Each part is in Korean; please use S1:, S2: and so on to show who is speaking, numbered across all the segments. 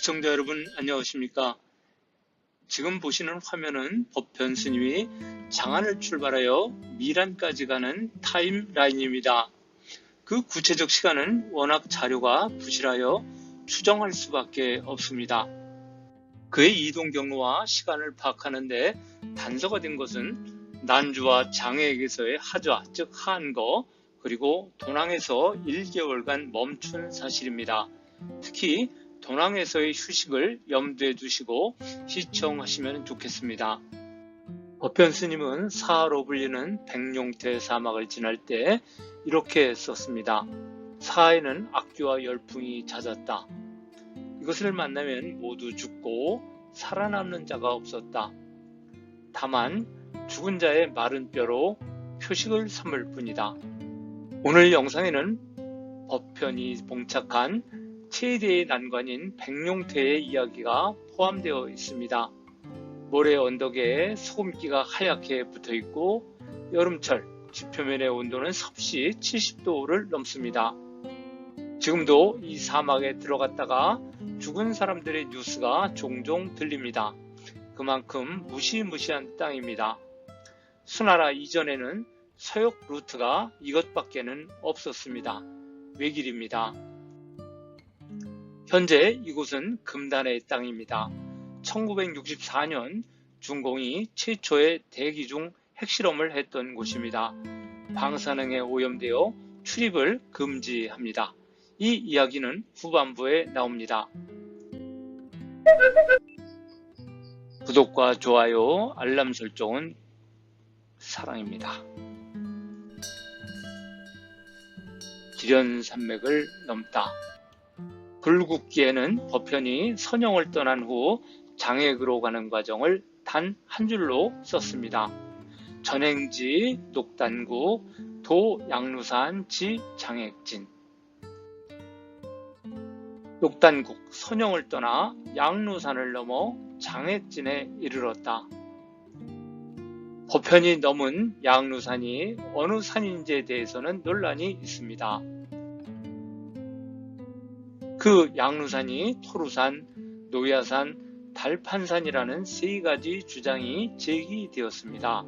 S1: 시청자 여러분 안녕하십니까? 지금 보시는 화면은 법현 스님이 장안을 출발하여 미란까지 가는 타임라인입니다. 그 구체적 시간은 워낙 자료가 부실하여 추정할 수밖에 없습니다. 그의 이동 경로와 시간을 파악하는데 단서가 된 것은 난주와 장애에게서의 하좌, 즉 한거, 그리고 도낭에서 1개월간 멈춘 사실입니다. 특히 도낭에서의 휴식을 염두에 두시고 시청하시면 좋겠습니다. 법현 스님은 사하로 불리는 백룡태 사막을 지날 때 이렇게 썼습니다. 사하에는 악귀와 열풍이 잦았다. 이것을 만나면 모두 죽고 살아남는 자가 없었다. 다만 죽은 자의 마른 뼈로 표식을 삼을 뿐이다. 오늘 영상에는 법현이 봉착한 최대의 난관인 백룡태의 이야기가 포함되어 있습니다. 모래 언덕에 소금기가 하얗게 붙어있고 여름철 지표면의 온도는 섭씨 70도를 넘습니다. 지금도 이 사막에 들어갔다가 죽은 사람들의 뉴스가 종종 들립니다. 그만큼 무시무시한 땅입니다. 수나라 이전에는 서역 루트가 이것밖에는 없었습니다. 외길입니다. 현재 이곳은 금단의 땅입니다. 1964년 중공이 최초의 대기중 핵실험을 했던 곳입니다. 방사능에 오염되어 출입을 금지합니다. 이 이야기는 후반부에 나옵니다. 구독과 좋아요, 알람 설정은 사랑입니다. 기련산맥을 넘다. 불국기에는 법현이 선영을 떠난 후 장액으로 가는 과정을 단 한 줄로 썼습니다. 전행지 녹단구 도 양루산 지 장액진. 녹단국 선영을 떠나 양루산을 넘어 장액진에 이르렀다. 법현이 넘은 양루산이 어느 산인지에 대해서는 논란이 있습니다. 그 양루산이 토루산, 노야산, 달판산이라는 세 가지 주장이 제기되었습니다.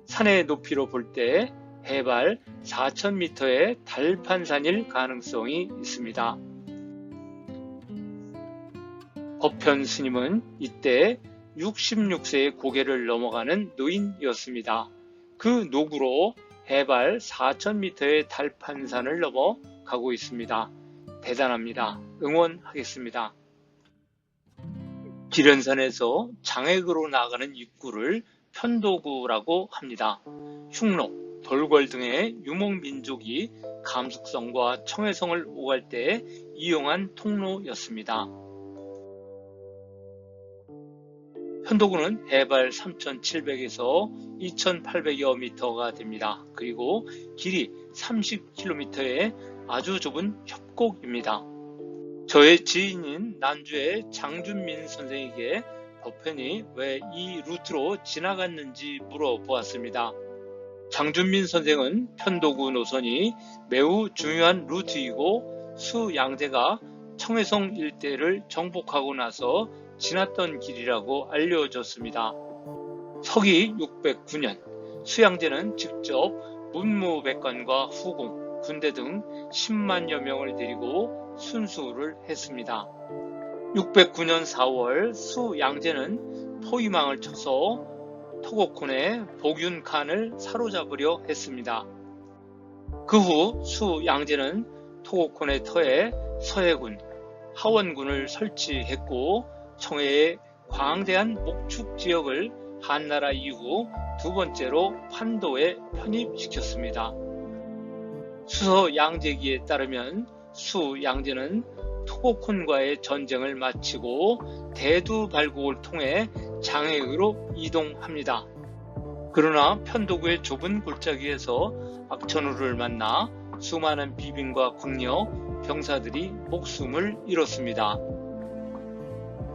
S1: 산의 높이로 볼 때 해발 4,000m의 달판산일 가능성이 있습니다. 법현 스님은 이때 66세의 고개를 넘어가는 노인이었습니다. 그 노구로 해발 4,000m의 달판산을 넘어 가고 있습니다. 대단합니다. 응원하겠습니다. 기련산에서 장액으로 나가는 입구를 편도구라고 합니다. 흉노, 돌궐 등의 유목민족이 감숙성과 청해성을 오갈 때 이용한 통로였습니다. 편도구는 해발 3,700에서 2,800여 미터가 됩니다. 그리고 길이 30km의 아주 좁은 협곡입니다. 저의 지인인 난주의 장준민 선생에게 법현이 왜 이 루트로 지나갔는지 물어보았습니다. 장준민 선생은 편도구 노선이 매우 중요한 루트이고 수양제가 청해성 일대를 정복하고 나서 지났던 길이라고 알려줬습니다. 서기 609년 수양제는 직접 문무백관과 후궁, 군대 등 10만여 명을 데리고 순수를 했습니다. 609년 4월 수양제는 토이망을 쳐서 토곡콘의 복윤칸을 사로잡으려 했습니다. 그 후 수양제는 토곡콘의 터에 서해군, 하원군을 설치했고 청해의 광대한 목축 지역을 한나라 이후 두 번째로 판도에 편입시켰습니다. 수서 양제기에 따르면 수양제는 토곡콘과의 전쟁을 마치고 대두발곡을 통해 장액으로 이동합니다. 그러나 편도구의 좁은 골짜기에서 악천후를 만나 수많은 비빈과 궁녀, 병사들이 목숨을 잃었습니다.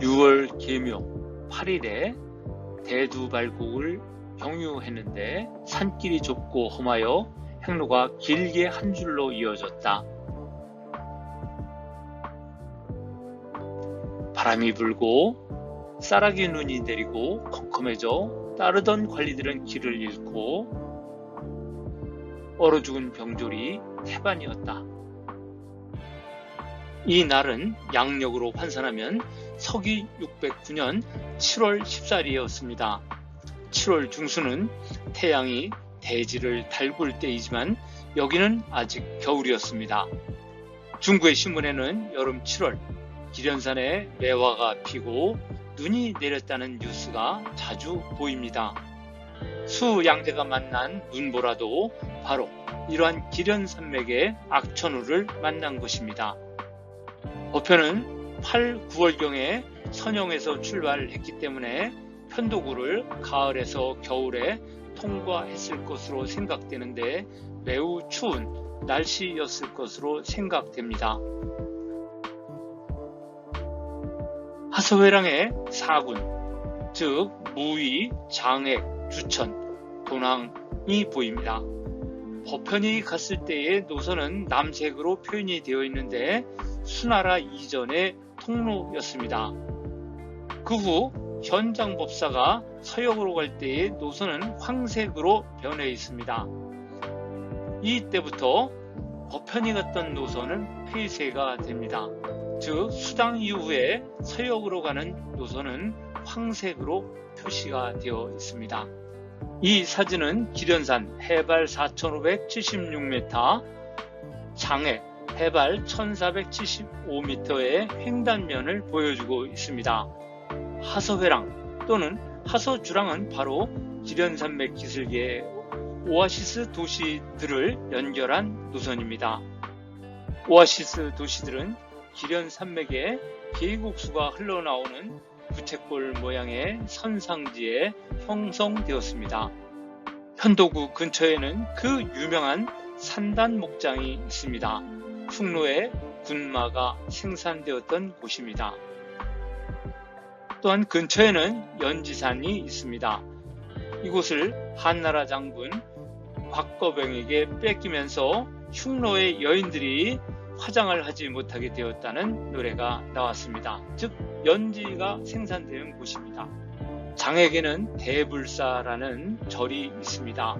S1: 6월 계묘 8일에 대두발곡을 경유했는데 산길이 좁고 험하여 행로가 길게 한 줄로 이어졌다. 바람이 불고 쌀아기 눈이 내리고 컴컴해져 따르던 관리들은 길을 잃고 얼어 죽은 병졸이 태반이었다. 이 날은 양력으로 환산하면 서기 609년 7월 14일이었습니다. 7월 중순은 태양이 대지를 달굴 때이지만 여기는 아직 겨울이었습니다. 중구의 신문에는 여름 7월 기련산에 매화가 피고 눈이 내렸다는 뉴스가 자주 보입니다. 수양대가 만난 눈보라도 바로 이러한 기련산맥의 악천후를 만난 것입니다. 법현은 8, 9월경에 선영에서 출발했기 때문에 편도구를 가을에서 겨울에 통과했을 것으로 생각되는데 매우 추운 날씨였을 것으로 생각됩니다. 하서회랑의 사군, 즉 무의, 장액, 주천, 돈왕이 보입니다. 법현이 갔을 때의 노선은 남색으로 표현이 되어 있는데 수나라 이전의 통로였습니다. 그 후 현장법사가 서역으로 갈 때의 노선은 황색으로 변해 있습니다. 이때부터 법현이 갔던 노선은 폐쇄가 됩니다. 즉 수당 이후에 서역으로 가는 노선은 황색으로 표시가 되어 있습니다. 이 사진은 기련산 해발 4,576m, 장액 해발 1,475m의 횡단면을 보여주고 있습니다. 하서회랑 또는 하서주랑은 바로 기련산맥 기슭의 오아시스 도시들을 연결한 노선입니다. 오아시스 도시들은 기련산맥에 계곡수가 흘러나오는 부채꼴 모양의 선상지에 형성되었습니다. 편도구 근처에는 그 유명한 산단 목장이 있습니다. 흉노에 군마가 생산되었던 곳입니다. 또한 근처에는 연지산이 있습니다. 이곳을 한나라 장군 곽거병에게 뺏기면서 흉노의 여인들이 화장을 하지 못하게 되었다는 노래가 나왔습니다. 즉 연지가 생산되는 곳입니다. 장액에는 대불사라는 절이 있습니다.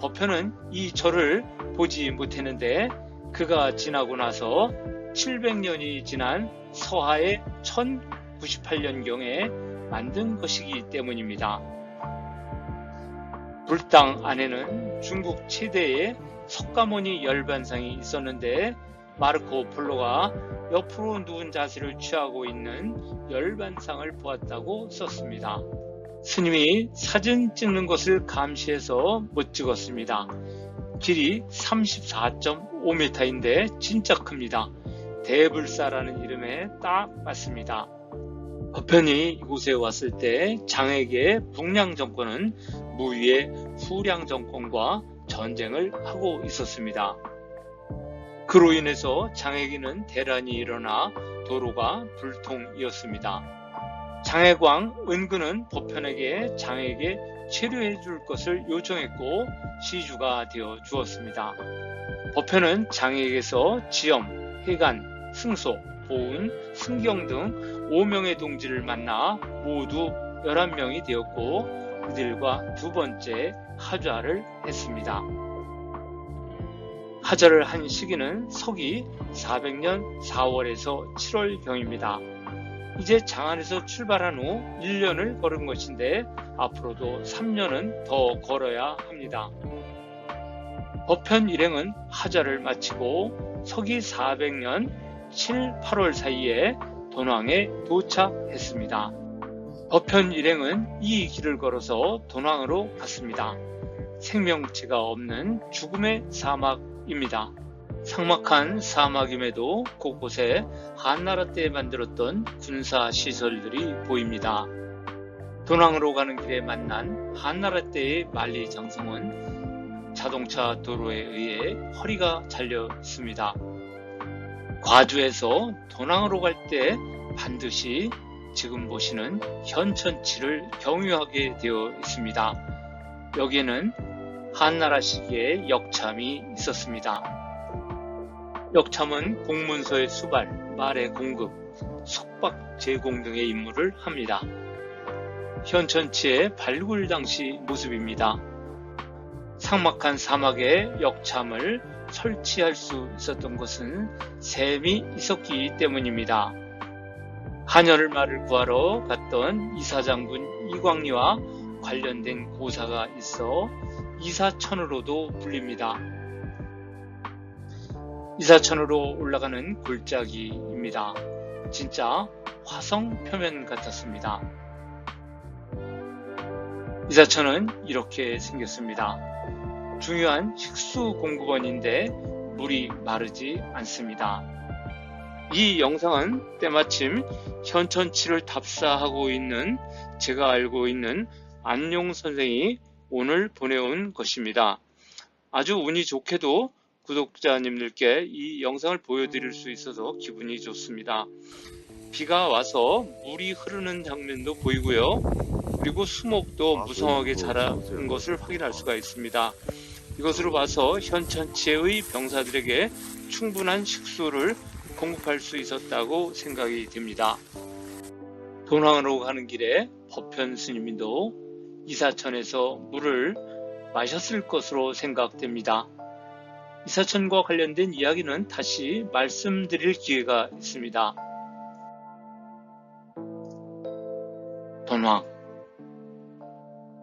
S1: 법현은 이 절을 보지 못했는데 그가 지나고 나서 700년이 지난 서하의 1098년경에 만든 것이기 때문입니다. 불당 안에는 중국 최대의 석가모니 열반상이 있었는데 마르코 폴로가 옆으로 누운 자세를 취하고 있는 열반상을 보았다고 썼습니다. 스님이 사진 찍는 것을 감시해서 못 찍었습니다. 길이 34.5m인데 진짜 큽니다. 대불사라는 이름에 딱 맞습니다. 법현이 이곳에 왔을 때 장액의 북량 정권은 무위의 후량 정권과 전쟁을 하고 있었습니다. 그로 인해서 장액에는 대란이 일어나 도로가 불통이었습니다. 장액왕 은근은 법현에게 장액에 체류해 줄 것을 요청했고 시주가 되어 주었습니다. 법현은 장액에서 지엄, 해간, 승소, 보은, 승경 등 5명의 동지를 만나 모두 11명이 되었고 그들과 두 번째 하좌를 했습니다. 하좌를 한 시기는 서기 400년 4월에서 7월경입니다. 이제 장안에서 출발한 후 1년을 걸은 것인데 앞으로도 3년은 더 걸어야 합니다. 법현 일행은 하좌를 마치고 서기 400년 7, 8월 사이에 돈왕에 도착했습니다. 법현 일행은 이 길을 걸어서 돈왕으로 갔습니다. 생명체가 없는 죽음의 사막입니다. 삭막한 사막임에도 곳곳에 한나라 때 만들었던 군사시설들이 보입니다. 돈왕으로 가는 길에 만난 한나라 때의 만리장성은 자동차 도로에 의해 허리가 잘려 있습니다. 과주에서 돈왕으로 갈 때 반드시 지금 보시는 현천치를 경유하게 되어 있습니다. 여기에는 한나라 시기에 역참이 있었습니다. 역참은 공문서의 수발, 말의 공급, 속박 제공 등의 임무를 합니다. 현천치의 발굴 당시 모습입니다. 삭막한 사막에 역참을 설치할 수 있었던 것은 샘이 있었기 때문입니다. 한여름말을 구하러 갔던 이사장군 이광리와 관련된 고사가 있어 이사천으로도 불립니다. 이사천으로 올라가는 골짜기입니다. 진짜 화성 표면 같았습니다. 이사천은 이렇게 생겼습니다. 중요한 식수 공급원인데 물이 마르지 않습니다. 이 영상은 때마침 현천치를 답사하고 있는 제가 알고 있는 안용 선생이 오늘 보내온 것입니다. 아주 운이 좋게도 구독자님들께 이 영상을 보여드릴 수 있어서 기분이 좋습니다. 비가 와서 물이 흐르는 장면도 보이고요. 그리고 수목도 무성하게 자란 것을 확인할 수가 있습니다. 이것으로 봐서 현천치의 병사들에게 충분한 식수를 공급할 수 있었다고 생각이 됩니다. 돈왕으로 가는 길에 법현 스님도 이사천에서 물을 마셨을 것으로 생각됩니다. 이사천과 관련된 이야기는 다시 말씀드릴 기회가 있습니다. 돈왕.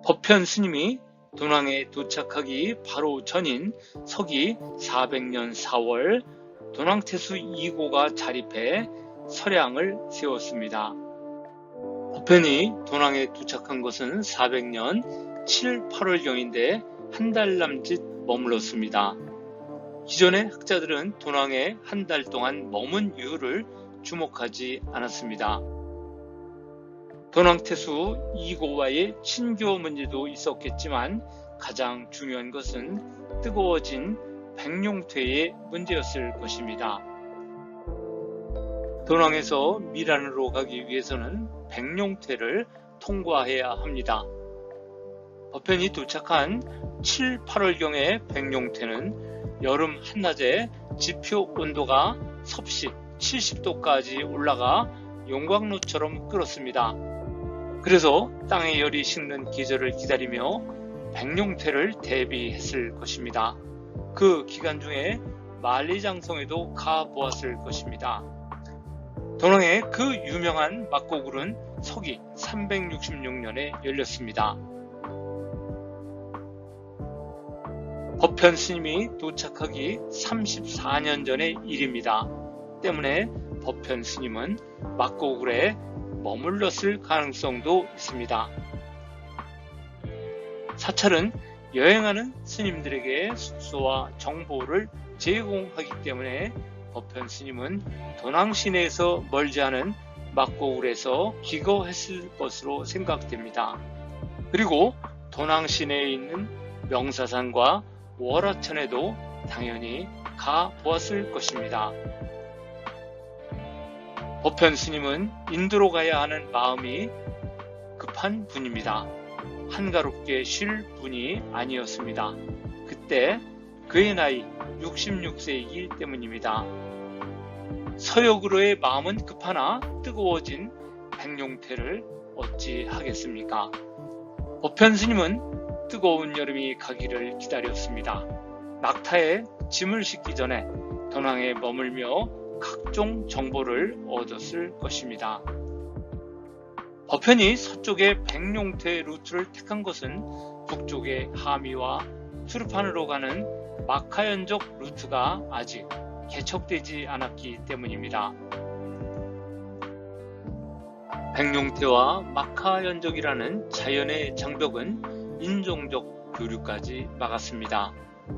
S1: 법현 스님이 돈왕에 도착하기 바로 전인 서기 400년 4월 돈왕태수 2고가 자립해 서량을 세웠습니다. 법현이 돈왕에 도착한 것은 400년 7, 8월경인데 한 달 남짓 머물렀습니다. 기존의 학자들은 돈왕에 한 달 동안 머문 이유를 주목하지 않았습니다. 돈왕태수 2고와의 친교 문제도 있었겠지만 가장 중요한 것은 뜨거워진 백룡퇴의 문제였을 것입니다. 돈왕에서 미란으로 가기 위해서는 백룡퇴를 통과해야 합니다. 법현이 도착한 7, 8월경의 백룡퇴는 여름 한낮에 지표 온도가 섭씨 70도까지 올라가 용광로처럼 끓었습니다. 그래서 땅의 열이 식는 계절을 기다리며 백룡퇴를 대비했을 것입니다. 그 기간 중에 만리장성에도 가보았을 것입니다. 돈왕의 그 유명한 막고굴은 서기 366년에 열렸습니다. 법현 스님이 도착하기 34년 전의 일입니다. 때문에 법현 스님은 막고굴에 머물렀을 가능성도 있습니다. 사찰은 여행하는 스님들에게 숙소와 정보를 제공하기 때문에 법현 스님은 돈왕 시내에서 멀지 않은 막고굴에서 기거했을 것으로 생각됩니다. 그리고 돈왕 시내에 있는 명사산과 월화천에도 당연히 가보았을 것입니다. 법현 스님은 인도로 가야 하는 마음이 급한 분입니다. 한가롭게 쉴 분이 아니었습니다. 그때 그의 나이 66세이기 때문입니다. 서역으로의 마음은 급하나 뜨거워진 백룡퇴를 어찌 하겠습니까? 법현 스님은 뜨거운 여름이 가기를 기다렸습니다. 낙타에 짐을 싣기 전에 돈왕에 머물며 각종 정보를 얻었을 것입니다. 법현이 서쪽의 백룡퇴 루트를 택한 것은 북쪽의 하미와 수르판으로 가는 마카연족 루트가 아직 개척되지 않았기 때문입니다. 백룡퇴와 마카연족이라는 자연의 장벽은 인종적 교류까지 막았습니다.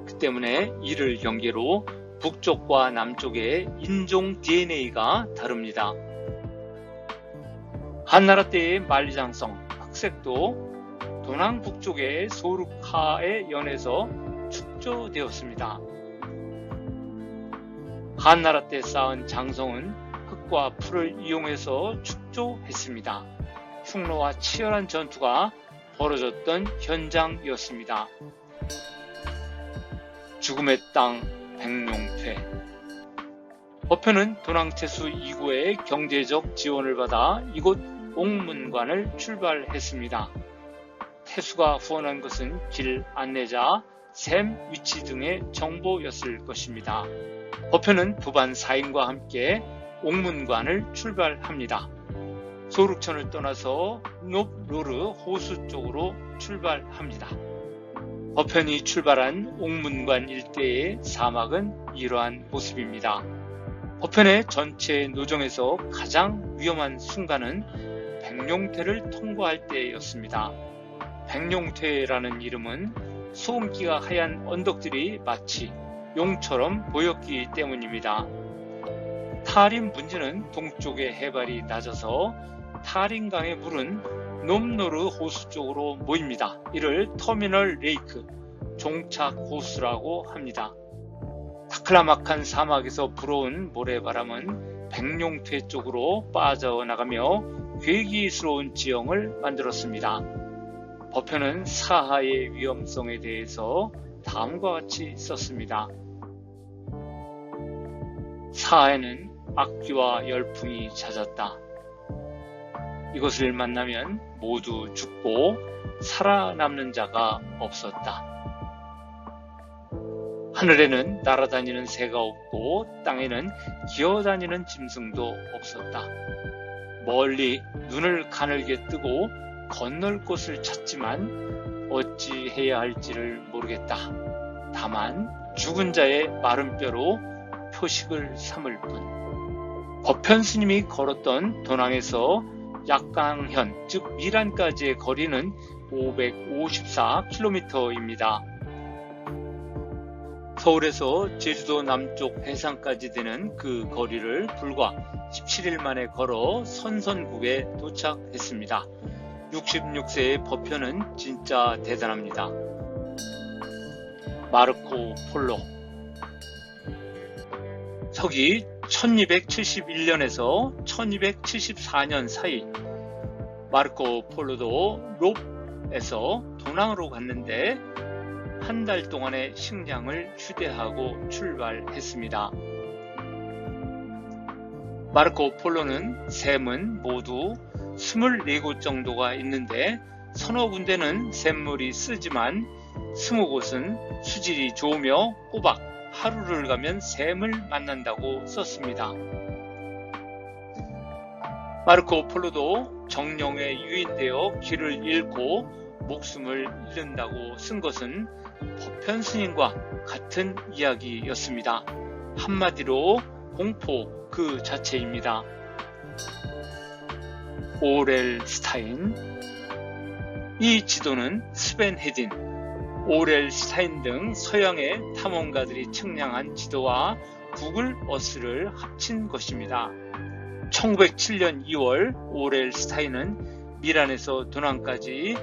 S1: 그 때문에 이를 경계로 북쪽과 남쪽의 인종 DNA가 다릅니다. 한나라 때의 만리장성, 흑색도 돈왕 북쪽의 소룩하에 연해서 축조되었습니다. 한나라 때 쌓은 장성은 흙과 풀을 이용해서 축조했습니다. 흉노와 치열한 전투가 벌어졌던 현장이었습니다. 죽음의 땅 백룡퇴. 법현은 도낭태수 2구의 경제적 지원을 받아 이곳 옥문관을 출발했습니다. 태수가 후원한 것은 길 안내자, 샘 위치 등의 정보였을 것입니다. 법현은 부반 4인과 함께 옥문관을 출발합니다. 소륙천을 떠나서 높로르 호수 쪽으로 출발합니다. 법현이 출발한 옥문관 일대의 사막은 이러한 모습입니다. 법현의 전체 노정에서 가장 위험한 순간은 백룡태를 통과할 때였습니다. 백룡태라는 이름은 소음기가 하얀 언덕들이 마치 용처럼 보였기 때문입니다. 타림 분지는 동쪽의 해발이 낮아서 타림강의 물은 놈노르 호수 쪽으로 모입니다. 이를 터미널 레이크, 종착 호수라고 합니다. 타클라막한 사막에서 불어온 모래바람은 백룡퇴 쪽으로 빠져나가며 괴기스러운 지형을 만들었습니다. 법현은 사하의 위험성에 대해서 다음과 같이 썼습니다. 사하에는 악귀와 열풍이 잦았다. 이것을 만나면 모두 죽고 살아남는 자가 없었다. 하늘에는 날아다니는 새가 없고 땅에는 기어다니는 짐승도 없었다. 멀리 눈을 가늘게 뜨고 건널 곳을 찾지만 어찌해야 할지를 모르겠다. 다만 죽은 자의 마른 뼈로 표식을 삼을 뿐. 법현 스님이 걸었던 도낭에서 약강현, 즉 미란까지의 거리는 554km입니다. 서울에서 제주도 남쪽 해상까지 되는 그 거리를 불과 17일 만에 걸어 선선국에 도착했습니다. 66세의 법현은 진짜 대단합니다. 마르코 폴로. 서기 1271년에서 1274년 사이 마르코 폴로도 롭에서 도낭으로 갔는데 한 달 동안의 식량을 휴대하고 출발했습니다. 마르코 폴로는 샘은 모두 24곳 정도가 있는데 서너 군데는 샘물이 쓰지만 20곳은 수질이 좋으며 꼬박 하루를 가면 샘을 만난다고 썼습니다. 마르코 폴로도 정령에 유인되어 길을 잃고 목숨을 잃는다고 쓴 것은 법현 스님과 같은 이야기였습니다. 한마디로 공포 그 자체입니다. 오렐 스타인. 이 지도는 스벤 헤딘, 오렐 스타인 등 서양의 탐험가들이 측량한 지도와 구글 어스를 합친 것입니다. 1907년 2월 오렐 스타인은 미란에서 도낭까지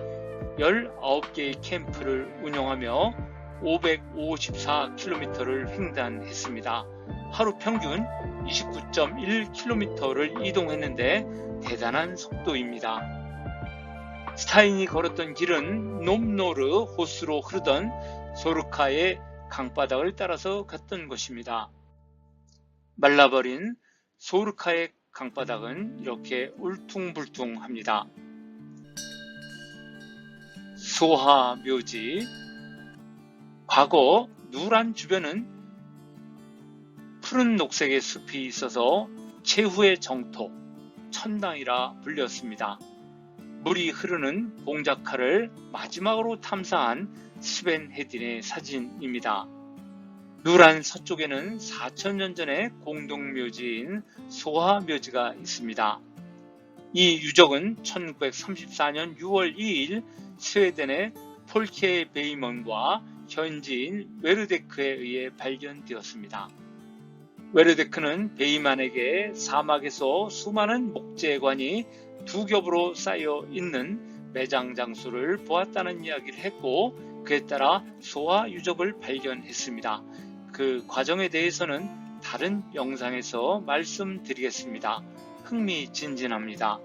S1: 19개의 캠프를 운영하며 554km를 횡단했습니다. 하루 평균 29.1km를 이동했는데 대단한 속도입니다. 스타인이 걸었던 길은 놈노르 호수로 흐르던 소르카의 강바닥을 따라서 갔던 것입니다. 말라버린 소르카의 강바닥은 이렇게 울퉁불퉁합니다. 소하묘지. 과거 누란 주변은 푸른 녹색의 숲이 있어서 최후의 정토, 천당이라 불렸습니다. 물이 흐르는 봉자카를 마지막으로 탐사한 스벤 헤딘의 사진입니다. 누란 서쪽에는 4000년 전의 공동묘지인 소하묘지가 있습니다. 이 유적은 1934년 6월 2일 스웨덴의 폴케 베이먼과 현지인 웨르데크에 의해 발견되었습니다. 웨르데크는 베이만에게 사막에서 수많은 목재관이 두 겹으로 쌓여 있는 매장 장소를 보았다는 이야기를 했고 그에 따라 소하 유적을 발견했습니다. 그 과정에 대해서는 다른 영상에서 말씀드리겠습니다. 흥미진진합니다.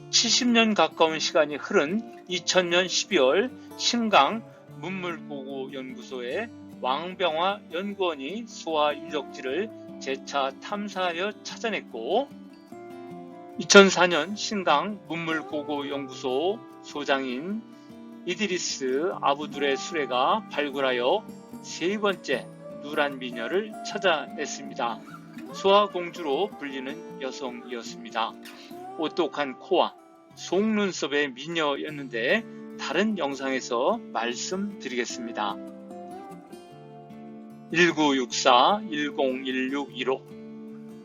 S1: 70년 가까운 시간이 흐른 2000년 12월 신강 문물보고연구소의 왕병화 연구원이 소하 유적지를 재차 탐사하여 찾아냈고 2004년 신당 문물고고연구소 소장인 이드리스 아부두레 수레가 발굴하여 세 번째 누란 미녀를 찾아냈습니다. 소아공주로 불리는 여성이었습니다. 오똑한 코와 속눈썹의 미녀였는데 다른 영상에서 말씀드리겠습니다. 1964-101615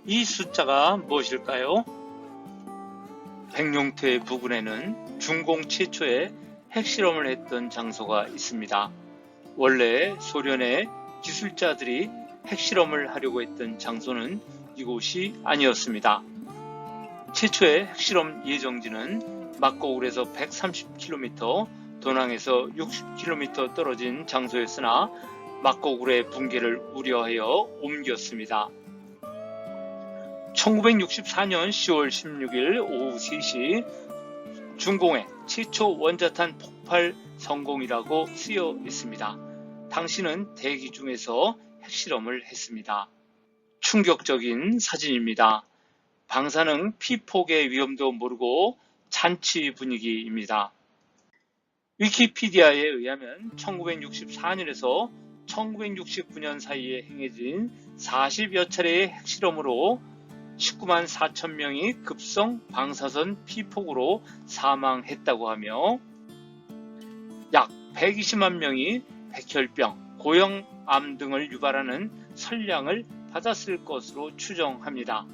S1: 이 숫자가 무엇일까요? 백룡태 부근에는 중공 최초의 핵실험을 했던 장소가 있습니다. 원래 소련의 기술자들이 핵실험을 하려고 했던 장소는 이곳이 아니었습니다. 최초의 핵실험 예정지는 막고울에서 130km, 도낭에서 60km 떨어진 장소였으나 막고울의 붕괴를 우려하여 옮겼습니다. 1964년 10월 16일 오후 3시 중공의 최초 원자탄 폭발 성공이라고 쓰여 있습니다. 당시는 대기 중에서 핵실험을 했습니다. 충격적인 사진입니다. 방사능 피폭의 위험도 모르고 잔치 분위기입니다. 위키피디아에 의하면 1964년에서 1969년 사이에 행해진 40여 차례의 핵실험으로 19만 4천 명이 급성 방사선 피폭으로 사망했다고 하며 약 120만 명이 백혈병, 고형암 등을 유발하는 선량을 받았을 것으로 추정합니다.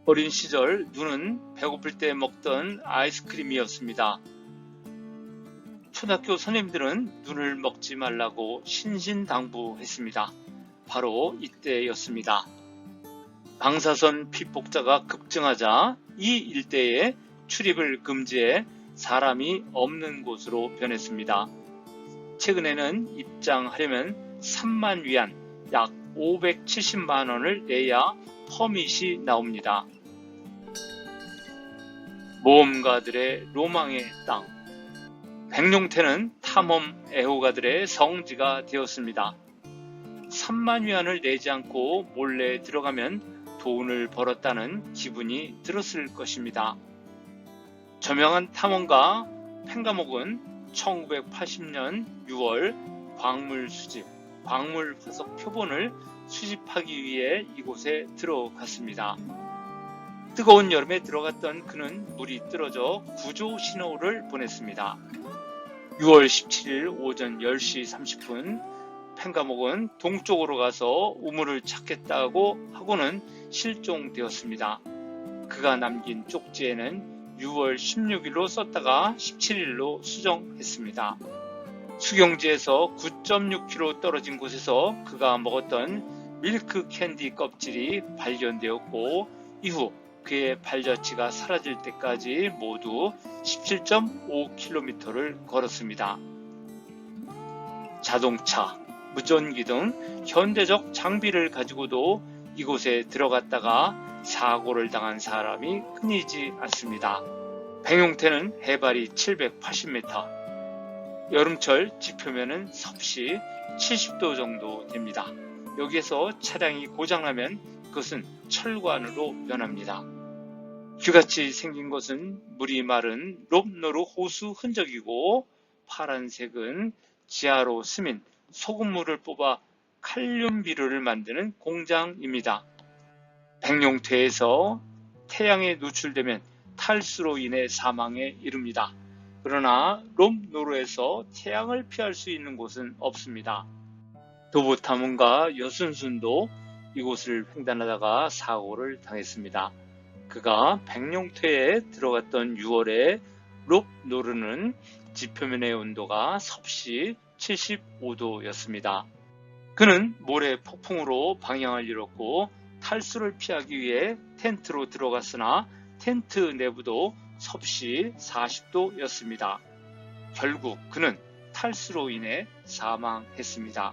S1: 어린 시절 눈은 배고플 때 먹던 아이스크림이었습니다. 초등학교 선생님들은 눈을 먹지 말라고 신신당부했습니다. 바로 이때였습니다. 방사선 피폭자가 급증하자 이 일대에 출입을 금지해 사람이 없는 곳으로 변했습니다. 최근에는 입장하려면 3만 위안, 약 570만 원을 내야 퍼밋이 나옵니다. 모험가들의 로망의 땅. 백룡태는 탐험 애호가들의 성지가 되었습니다. 3만 위안을 내지 않고 몰래 들어가면 돈을 벌었다는 기분이 들었을 것입니다. 저명한 탐험가 펜가목은 1980년 6월 광물 수집, 광물 화석 표본을 수집하기 위해 이곳에 들어갔습니다. 뜨거운 여름에 들어갔던 그는 물이 떨어져 구조 신호를 보냈습니다. 6월 17일 오전 10시 30분 펜가목은 동쪽으로 가서 우물을 찾겠다고 하고는 실종되었습니다. 그가 남긴 쪽지에는 6월 16일로 썼다가 17일로 수정했습니다. 수경지에서 9.6km 떨어진 곳에서 그가 먹었던 밀크 캔디 껍질이 발견되었고 이후 그의 발자취가 사라질 때까지 모두 17.5km를 걸었습니다. 자동차, 무전기 등 현대적 장비를 가지고도 이곳에 들어갔다가 사고를 당한 사람이 끊이지 않습니다. 백룡태는 해발이 780m, 여름철 지표면은 섭씨 70도 정도 됩니다. 여기에서 차량이 고장나면 그것은 철관으로 변합니다. 쥐같이 생긴 것은 물이 마른 롭노르 호수 흔적이고 파란색은 지하로 스민 소금물을 뽑아 칼륨 비료를 만드는 공장입니다. 백룡태에서 태양에 노출되면 탈수로 인해 사망에 이릅니다. 그러나 롭노르에서 태양을 피할 수 있는 곳은 없습니다. 도보탐험가 여순순도 이곳을 횡단하다가 사고를 당했습니다. 그가 백룡태에 들어갔던 6월에 롭노르는 지표면의 온도가 섭씨 75도였습니다. 그는 모래 폭풍으로 방향을 잃었고 탈수를 피하기 위해 텐트로 들어갔으나 텐트 내부도 섭씨 40도였습니다. 결국 그는 탈수로 인해 사망했습니다.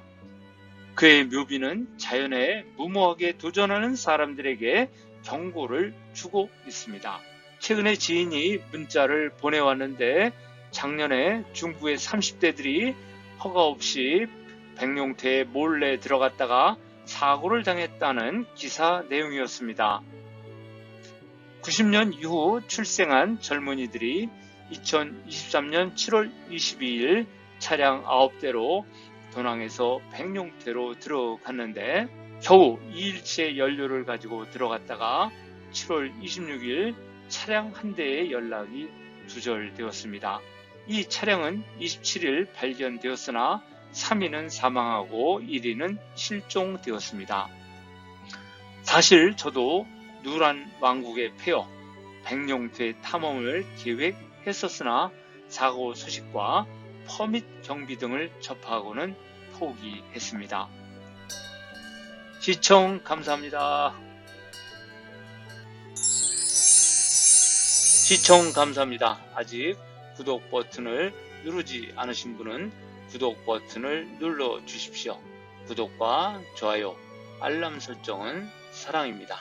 S1: 그의 묘비는 자연에 무모하게 도전하는 사람들에게 경고를 주고 있습니다. 최근에 지인이 문자를 보내왔는데 작년에 중국의 30대들이 허가 없이 백룡태에 몰래 들어갔다가 사고를 당했다는 기사 내용이었습니다. 90년 이후 출생한 젊은이들이 2023년 7월 22일 차량 9대로 도낭에서 백룡대로 들어갔는데 겨우 2일째 연료를 가지고 들어갔다가 7월 26일 차량 한 대의 연락이 두절되었습니다. 이 차량은 27일 발견되었으나 3인은 사망하고 1인은 실종되었습니다. 사실 저도 누란 왕국의 폐허, 백룡대 탐험을 계획했었으나 사고 소식과 퍼밋 경비 등을 접하고는 포기했습니다. 시청 감사합니다. 시청 감사합니다. 아직 구독 버튼을 누르지 않으신 분은 구독 버튼을 눌러 주십시오. 구독과 좋아요, 알람 설정은 사랑입니다.